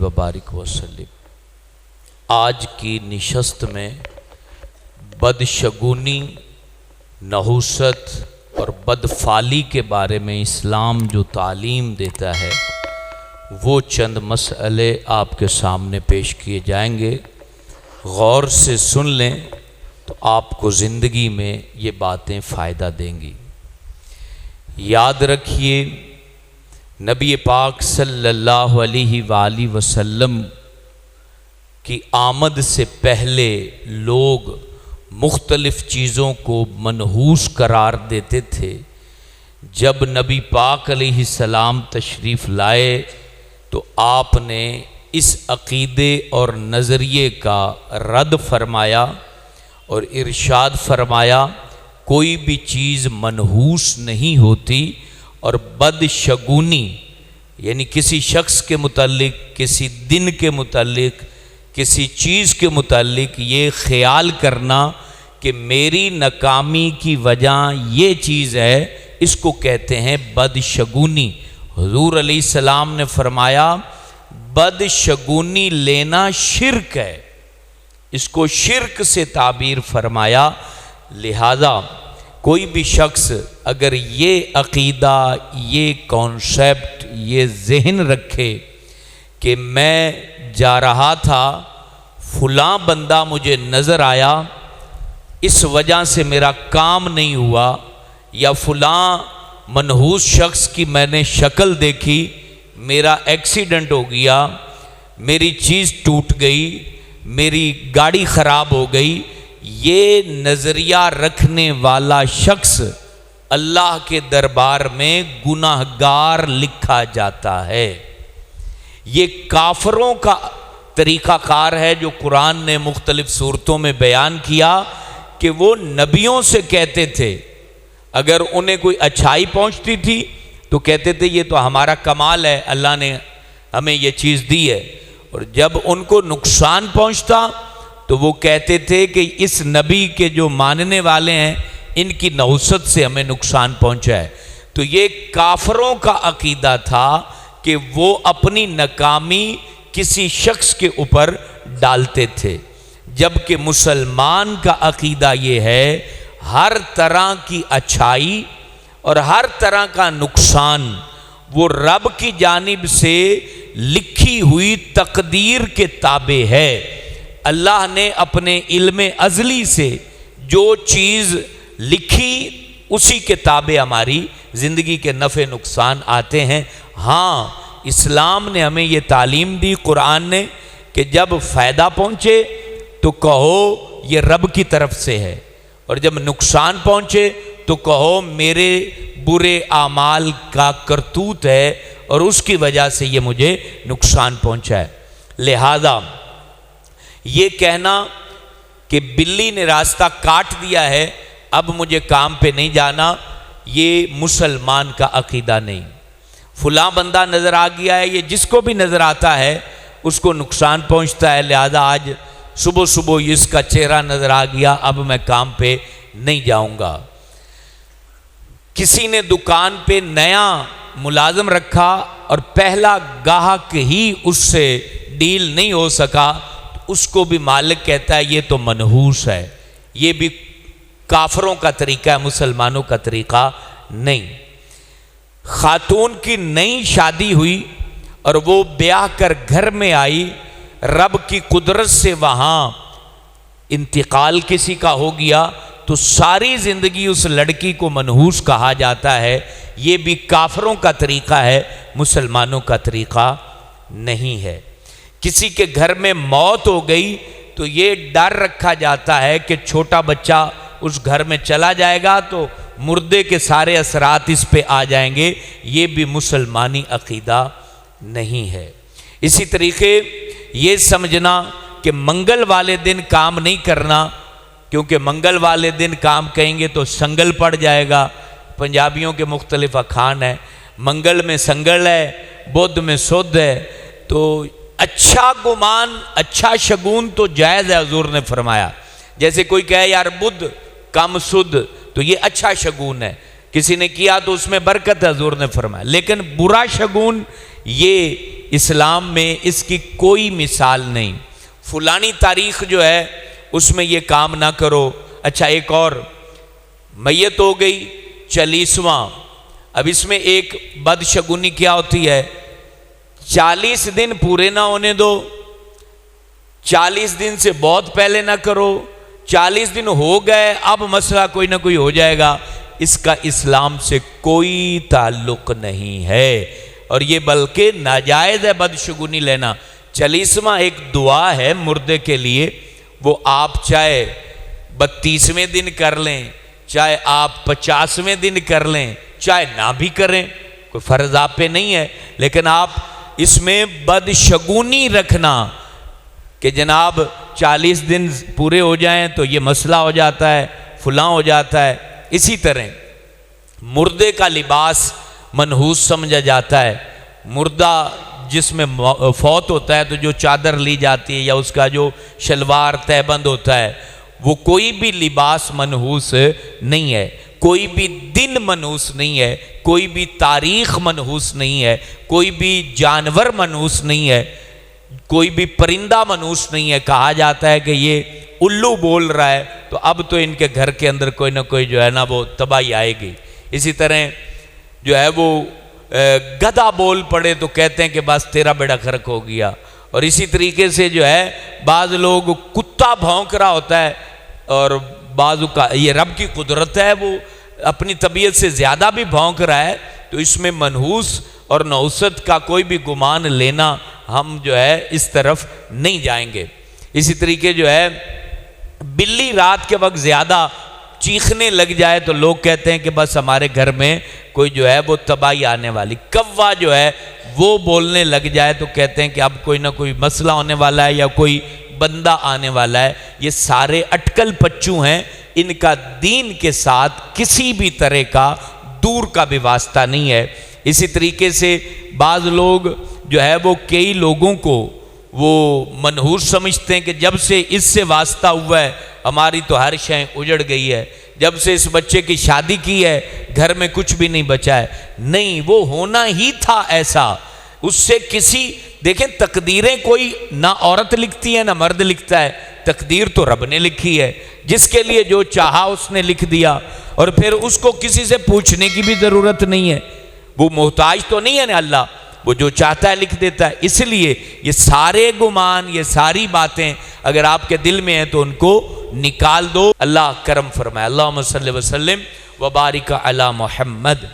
वबारिक वसल्लम। आज की नशस्त में बदशगुनी, नहुसत और बदफाली के बारे में इस्लाम जो तालीम देता है वो चंद मसले आपके सामने पेश किए जाएंगे। गौर से सुन लें तो आपको ज़िंदगी में ये बातें फ़ायदा देंगी। याद रखिए, नबी पाक सल्लल्लाहु अलैहि वसल्लम की आमद से पहले लोग मुख्तलिफ़ चीज़ों को मनहूस करार देते थे। जब नबी पाक अलैहिस्सलाम तशरीफ़ लाए तो आपने इस अक़ीदे और नज़रिए का रद्द फरमाया और इरशाद फरमाया, कोई भी चीज़ मनहूस नहीं होती और बदशगुनी यानी किसी शख्स के मुतालिक, किसी दिन के मुतालिक, किसी चीज़ के मुतालिक ये ख़याल करना कि मेरी नाकामी की वजह ये चीज़ है, इसको कहते हैं बदशगुनी। हुज़ूर अलैहिस्सलाम ने फरमाया बदशगुनी लेना शिर्क है, इसको शिर्क से ताबीर फरमाया। लिहाजा कोई भी शख्स अगर ये अक़ीदा, ये कॉन्सेप्ट, ये ज़हन रखे कि मैं जा रहा था, फ़लाँ बंदा मुझे नज़र आया, इस वजह से मेरा काम नहीं हुआ, या फ़लाँ मनहूस शख्स की मैंने शक्ल देखी, मेरा एक्सीडेंट हो गया, मेरी चीज़ टूट गई, मेरी गाड़ी ख़राब हो गई, ये नज़रिया रखने वाला शख्स अल्लाह के दरबार में गुनाहगार लिखा जाता है। ये काफरों का तरीक़ाकार है जो कुरान ने मुख्तलिफ़ सूरतों में बयान किया कि वो नबियों से कहते थे, अगर उन्हें कोई अच्छाई पहुंचती थी तो कहते थे ये तो हमारा कमाल है, अल्लाह ने हमें ये चीज़ दी है, और जब उनको नुकसान पहुंचता तो वो कहते थे कि इस नबी के जो मानने वाले हैं इनकी नहुसत से हमें नुकसान पहुंचा है। तो ये काफरों का अकीदा था कि वो अपनी नाकामी किसी शख्स के ऊपर डालते थे, जबकि मुसलमान का अकीदा ये है हर तरह की अच्छाई और हर तरह का नुकसान वो रब की जानिब से लिखी हुई तकदीर के ताबे है। अल्लाह ने अपने इल्म अज़ली से जो चीज़ लिखी उसी के ताबे हमारी ज़िंदगी के नफ़े नुकसान आते हैं। हाँ, इस्लाम ने हमें ये तालीम दी कुरान ने कि जब फ़ायदा पहुँचे तो कहो ये रब की तरफ से है, और जब नुकसान पहुँचे तो कहो मेरे बुरे आमाल का करतूत है और उसकी वजह से ये मुझे नुकसान पहुँचा है। लिहाजा ये कहना कि बिल्ली ने रास्ता काट दिया है अब मुझे काम पे नहीं जाना, ये मुसलमान का अकीदा नहीं। फलां बंदा नज़र आ गया है, ये जिसको भी नज़र आता है उसको नुकसान पहुंचता है, लिहाजा आज सुबह सुबह इसका चेहरा नज़र आ गया, अब मैं काम पे नहीं जाऊंगा। किसी ने दुकान पे नया मुलाजिम रखा और पहला गाहक ही उससे डील नहीं हो सका, तो उसको भी मालिक कहता है ये तो मनहूस है। ये भी काफरों का तरीका है, मुसलमानों का तरीका नहीं। खातून की नई शादी हुई और वो ब्याह कर घर में आई, रब की कुदरत से वहाँ इंतकाल किसी का हो गया तो सारी ज़िंदगी उस लड़की को मनहूस कहा जाता है। ये भी काफरों का तरीका है, मुसलमानों का तरीका नहीं है। किसी के घर में मौत हो गई तो ये डर रखा जाता है कि छोटा बच्चा उस घर में चला जाएगा तो मुर्दे के सारे असरात इस पे आ जाएंगे, ये भी मुसलमानी अकीदा नहीं है। इसी तरीके ये समझना कि मंगल वाले दिन काम नहीं करना, क्योंकि मंगल वाले दिन काम कहेंगे तो संगल पड़ जाएगा। पंजाबियों के मुख्तलिफ अखान है, मंगल में संगल है, बुध में सुध है, तो अच्छा गुमान, अच्छा शगुन तो जायज़ है, हुज़ूर ने फरमाया। जैसे कोई कहे यार बुध कम सुध, तो ये अच्छा शगुन है, किसी ने किया तो उसमें बरकत है, हुज़ूर ने फरमाया। लेकिन बुरा शगुन ये اسلام میں اس کی کوئی مثال نہیں۔ فلانی تاریخ جو ہے اس میں یہ کام نہ کرو۔ اچھا ایک اور، میت ہو گئی 40واں، اب اس میں ایک بدشگونی کیا ہوتی ہے، 40 دن پورے نہ ہونے دو، 40 دن سے بہت پہلے نہ کرو، 40 دن ہو گئے اب مسئلہ کوئی نہ کوئی ہو جائے گا، اس کا اسلام سے کوئی تعلق نہیں ہے، اور یہ بلکہ ناجائز ہے بدشگونی لینا۔ 40واں ایک دعا ہے مردے کے لیے، وہ آپ چاہے 32ویں دن کر لیں، چاہے آپ 50ویں دن کر لیں، چاہے نہ بھی کریں، کوئی فرض آپ پہ نہیں ہے، لیکن آپ اس میں بدشگونی رکھنا کہ جناب 40 دن پورے ہو جائیں تو یہ مسئلہ ہو جاتا ہے، فلاں ہو جاتا ہے۔ اسی طرح مردے کا لباس منحوس سمجھا جاتا ہے، مردہ جس میں فوت ہوتا ہے تو جو چادر لی جاتی ہے یا اس کا جو شلوار تہبند ہوتا ہے، وہ کوئی بھی لباس منحوس نہیں ہے، کوئی بھی دن منحوس نہیں ہے، کوئی بھی تاریخ منحوس نہیں ہے، کوئی بھی جانور منحوس نہیں ہے، کوئی بھی پرندہ منحوس نہیں ہے۔ کہا جاتا ہے کہ یہ الو بول رہا ہے تو اب تو ان کے گھر کے اندر کوئی نہ کوئی جو ہے نا وہ تباہی آئے گی۔ اسی طرح جو ہے وہ گدھا بول پڑے تو کہتے ہیں کہ بس تیرا بیڑا غرق ہو گیا، اور اسی طریقے سے جو ہے بعض لوگ کتا بھونک رہا ہوتا ہے، اور بعض کا یہ رب کی قدرت ہے، وہ اپنی طبیعت سے زیادہ بھی بھونک رہا ہے، تو اس میں منحوس اور نحوست کا کوئی بھی گمان لینا ہم جو ہے اس طرف نہیں جائیں گے۔ اسی طریقے جو ہے بلی رات کے وقت زیادہ چیخنے لگ جائے تو لوگ کہتے ہیں کہ بس ہمارے گھر میں کوئی جو ہے وہ تباہی آنے والی۔ کوا جو ہے وہ بولنے لگ جائے تو کہتے ہیں کہ اب کوئی نہ کوئی مسئلہ ہونے والا ہے یا کوئی بندہ آنے والا ہے۔ یہ سارے اٹکل پچو ہیں، ان کا دین کے ساتھ کسی بھی طرح کا دور کا بھی واسطہ نہیں ہے۔ اسی طریقے سے بعض لوگ جو ہے وہ کئی لوگوں کو وہ منحوس سمجھتے ہیں کہ جب سے اس سے واسطہ ہوا ہے ہماری تو ہر شے اجڑ گئی ہے، جب سے اس بچے کی شادی کی ہے گھر میں کچھ بھی نہیں بچا ہے۔ نہیں، وہ ہونا ہی تھا ایسا، اس سے کسی دیکھیں تقدیریں کوئی نہ عورت لکھتی ہے نہ مرد لکھتا ہے، تقدیر تو رب نے لکھی ہے، جس کے لیے جو چاہا اس نے لکھ دیا، اور پھر اس کو کسی سے پوچھنے کی بھی ضرورت نہیں ہے، وہ محتاج تو نہیں ہے نا اللہ، وہ جو چاہتا ہے لکھ دیتا ہے۔ اس لیے یہ سارے گمان، یہ ساری باتیں اگر آپ کے دل میں ہیں تو ان کو نکال دو۔ اللہ کرم فرمائے۔ اللہم صلی وسلم وبارک علی محمد۔